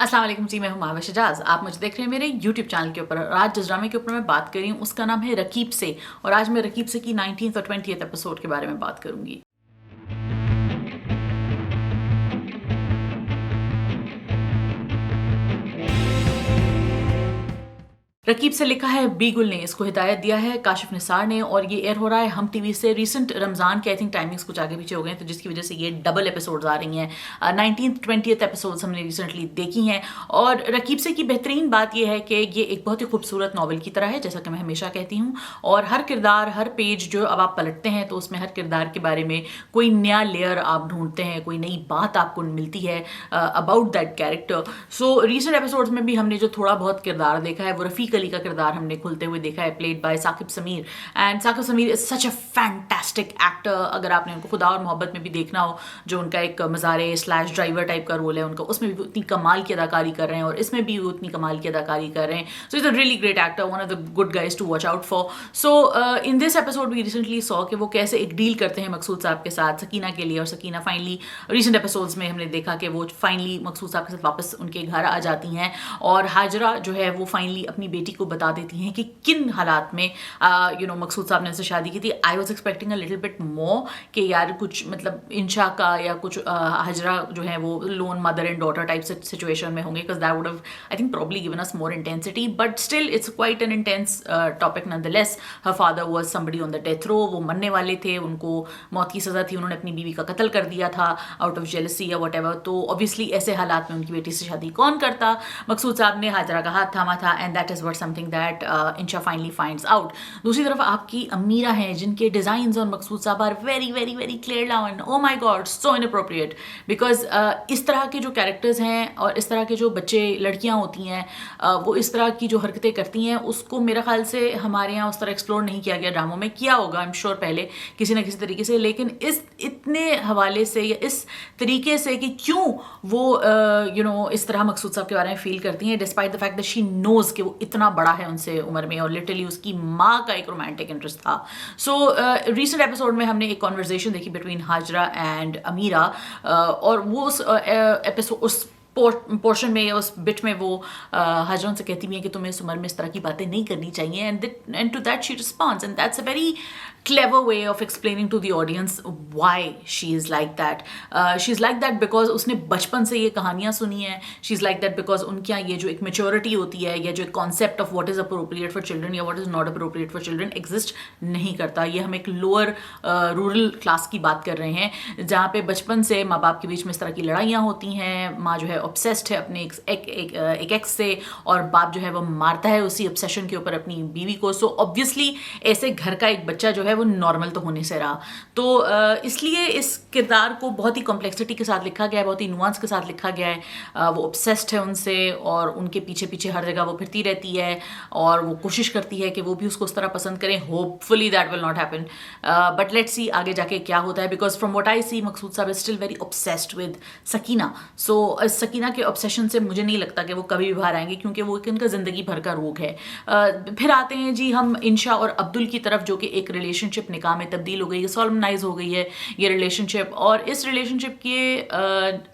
अस्सलाम वालेकुम जी, मैं हूं माहिवा शजाज। आप मुझे देख रहे हैं मेरे YouTube चैनल के ऊपर। और आज जिस ड्रामे के ऊपर मैं बात कर रही हूँ उसका नाम है रकीब से। और आज मैं रकीब से की 19th और 20th एपिसोड के बारे में बात करूंगी। रकीब से लिखा है बीगुल ने, इसको हिदायत दिया है काशिफ निसार ने, और ये एयर हो रहा है हम टीवी से। रिसेंट रमज़ान के आई थिंक टाइमिंग्स कुछ आगे पीछे हो गए हैं, तो जिसकी वजह से ये डबल एपिसोड्स आ रही हैं। 19th 20th एपिसोड्स हमने रिसेंटली देखी हैं। और रकीब से की बेहतरीन बात यह है कि ये एक बहुत ही खूबसूरत नावल की तरह है, जैसा कि मैं हमेशा कहती हूँ। और हर किरदार, हर पेज जो अब आप पलटते हैं तो उसमें हर किरदार के बारे में कोई नया लेयर आप ढूंढते हैं, कोई नई बात आपको मिलती है about that character. So recent episodes में भी हमने जो थोड़ा बहुत किरदार देखा है वो रफ़ीक अली का किरदार हमने खुलते हुए देखा है, played by Saqib Sameer. And Saqib Sameer is such a fantastic actor. अगर आपने उनको खुदा और मोहब्बत में भी देखना हो, जो उनका एक मज़ारे स्लैश ड्राइवर टाइप का रोल है उनका, उसमें भी वो इतनी कमाल की अदाकारी कर रहे हैं और इसमें भी वो इतनी कमाल की अदाकारी कर रहे हैं। So is a really great actor, one of the good guys to watch out for. So in this episode we recently saw कि वो कैसे एक डील करते हैं मकसूद साहब के साथ सकीना के लिए। और सकीना फाइनली रिसेंट एपिसोड्स में हमने देखा कि वो फाइनली मकसूद साहब के साथ वापस उनके घर आ जाती हैं। और हाजरा जो है वो फाइनली अपनी बेटी को बता देती हैं कि किन हालात में मकसूद साहब ने उनसे शादी की थी। I was expecting a little bit more कि यार कुछ मतलब इंशा का या कुछ हाजरा जो है वो lone mother and daughter type situation में होंगे, because that would have I think probably given us more intensity. But still it's quite an intense topic nonetheless. Her father was somebody on the death row, वो मरने वाले थे, उनको मौत की सज़ा थी, उन्होंने अपनी बीवी का कत्ल कर दिया था आउट ऑफ जेलसी या वट एवर। तो ऑब्वियसली ऐसे हालात में उनकी बेटी से शादी कौन करता? मकसूद साहब ने हाजरा का हाथ थामा था, and that is what something that Insha finally finds out. दूसरी तरफ आपकी अमीरा हैं जिनके डिज़ाइंस ऑन मकसूद साहब are very very very clear down. Oh my god, so inappropriate. Because इस तरह के जो कैरेक्टर्स हैं और इस तरह के जो बच्चे लड़कियां होती हैं, वो इस तरह की जो हरकतें करती हैं, उसको मेरा ख्याल से हमारे यहाँ उस तरह एक्सप्लोर नहीं किया गया ड्रामों में। किया होगा आई एम श्योर पहले किसी ना किसी तरीके से, लेकिन इस इतने हवाले से या इस तरीके से कि क्यों वो इस तरह मकसूद साहब के बारे में फील करती हैं, despite the fact that she knows कि वो इतना बड़ा है उनसे उम्र में और लिटरली उसकी माँ का एक रोमांटिक इंटरेस्ट था। सो रिसेंट एपिसोड में हमने एक कॉन्वर्जेशन देखी बिटवीन हाजरा एंड अमीरा, और वो उस एपिसोड उस पोर्शन में या उस बिट में वो हाजरा उनसे कहती भी है कि तुम्हें इस उम्र में इस तरह की बातें नहीं करनी चाहिए। And to that she responds, and that's a very clever way of explaining to the audience why she is like that. She's like that because उसने बचपन से ये कहानियाँ सुनी हैं. She's like that because उनके यहाँ ये जो एक maturity होती है या जो एक concept of what is appropriate for children या what is not appropriate for children exist नहीं करता. ये हम एक lower rural class की बात कर रहे हैं, जहाँ पे बचपन से माँ बाप के बीच में इस तरह की लड़ाइयाँ होती हैं. माँ जो है obsessed है अपने एक एक्स से, और बाप जो है वो मारता है उसी obsession के ऊपर अपनी बीवी को. So obviously ऐसे घर का एक बच्चा जो है वो नॉर्मल तो होने से रहा. तो इसलिए इस किरदार को बहुत ही कॉम्प्लेक्सिटी के साथ लिखा गया है, बहुत ही नुआंस के साथ लिखा गया है. वो ऑब्सेस्ड है उनसे और उनके पीछे पीछे हर जगह वो फिरती रहती है और वो कोशिश करती है कि वो भी उसको उस तरह पसंद करें. Hopefully that will not happen, but let's see आगे जाके क्या होता है. Because from what I see Maqsood sahab is still very obsessed with Sakina. So Sakina के ऑब्सेशन से मुझे नहीं लगता कि वो कभी भी बाहर आएंगे, क्योंकि वो इनका ज़िंदगी भर का रोग है. फिर आते हैं जी हम इंशा और अब्दुल की तरफ, जो कि एक रिलेशनशिप निकाह में तब्दील हो गई है, सॉलमनाइज हो गई है ये रिलेशनशिप. और इस रिलेशनशिप के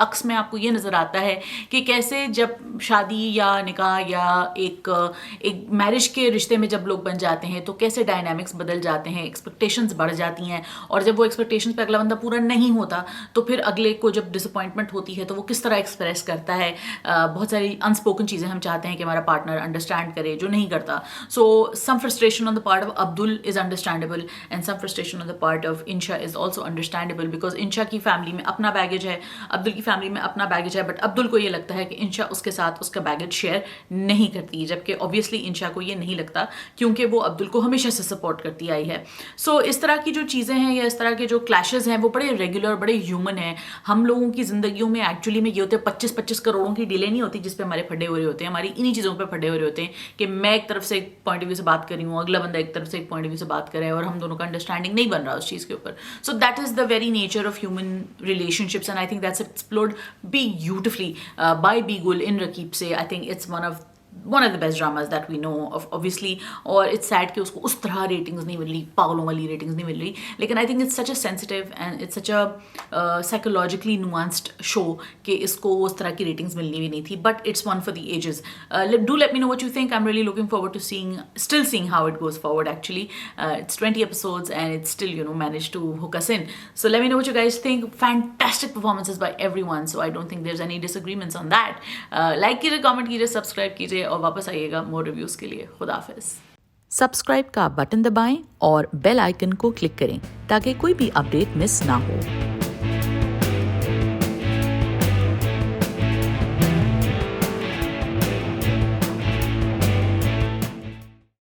अक्स में आपको ये नज़र आता है कि कैसे जब शादी या निकाह या एक मैरिज के रिश्ते में जब लोग बन जाते हैं तो कैसे डायनामिक्स बदल जाते हैं, एक्सपेक्टेशंस बढ़ जाती हैं. और जब वो एक्सपेक्टेशंस पे अगला बंदा पूरा नहीं होता तो फिर अगले को जब डिसअपॉइंटमेंट होती है तो वो किस तरह एक्सप्रेस करता है. बहुत सारी अनस्पोकन चीज़ें हम चाहते हैं कि हमारा पार्टनर अंडरस्टैंड करे, जो नहीं करता. So some frustration on the part of Abdul is understandable and some frustration on the part of Insha is also understandable, because Insha की फैमिली में अपना बैगेज है, अब्दुल की फैमिली में अपना बैगेज है. बट अब्दुल को ये लगता है कि इंशा उसके साथ उसका बैगेज शेयर नहीं करती, जबकि ऑब्वियसली इंशा को ये नहीं लगता, क्योंकि वो अब्दुल को हमेशा से सपोर्ट करती आई है. सो इस तरह की जो चीज़ें हैं या इस तरह के जो क्लैशेस हैं वो बड़े रेगुलर, बड़े ह्यूमन हैं. हम लोगों की ज़िंदगियों में एक्चुअली में ये होते हैं 25-25 करोड़ों की डीले नहीं होती जिस पे हमारे फटे हो रहे होते हैं. हमारी इन्हीं चीज़ों पे फटे हो रहे होते हैं कि मैं एक तरफ से एक पॉइंट ऑफ व्यू से बात कर रही हूँ, अगला बंदा एक तरफ से एक पॉइंट ऑफ व्यू से बात करे और हम दोनों का अंडरस्टैंडिंग नहीं बन रहा उस चीज़ के ऊपर. So that is the very nature of human relationships, and I think that's explored beautifully by Bigul in Rakib Se. I think it's one of one of the best dramas that we know of, obviously. اور it's sad کہ اس کو اس طرح ratings نہیں مل رہی, پاگلوں والی ratings نہیں مل رہی, لیکن I think it's such a sensitive and it's such a psychologically nuanced show کہ اس کو اس طرح کی ریٹنگز ملنی بھی نہیں تھی, but it's one for the ages. Do let me know what you think. I'm really looking forward to still seeing how it goes forward actually. It's 20 episodes and it's still, you know, managed to hook us in. So let me know what you guys think. Fantastic performances by everyone, so I don't think there's any disagreements on that. Like کیجیے, comment کیجیے, subscribe کیجیے اور واپس آئیے گا مور reviews کے لیے. خدا حافظ. سبسکرائب کا بٹن دبائیں اور بیل آئکن کو کلک کریں تاکہ کوئی بھی اپڈیٹ مس نہ ہو.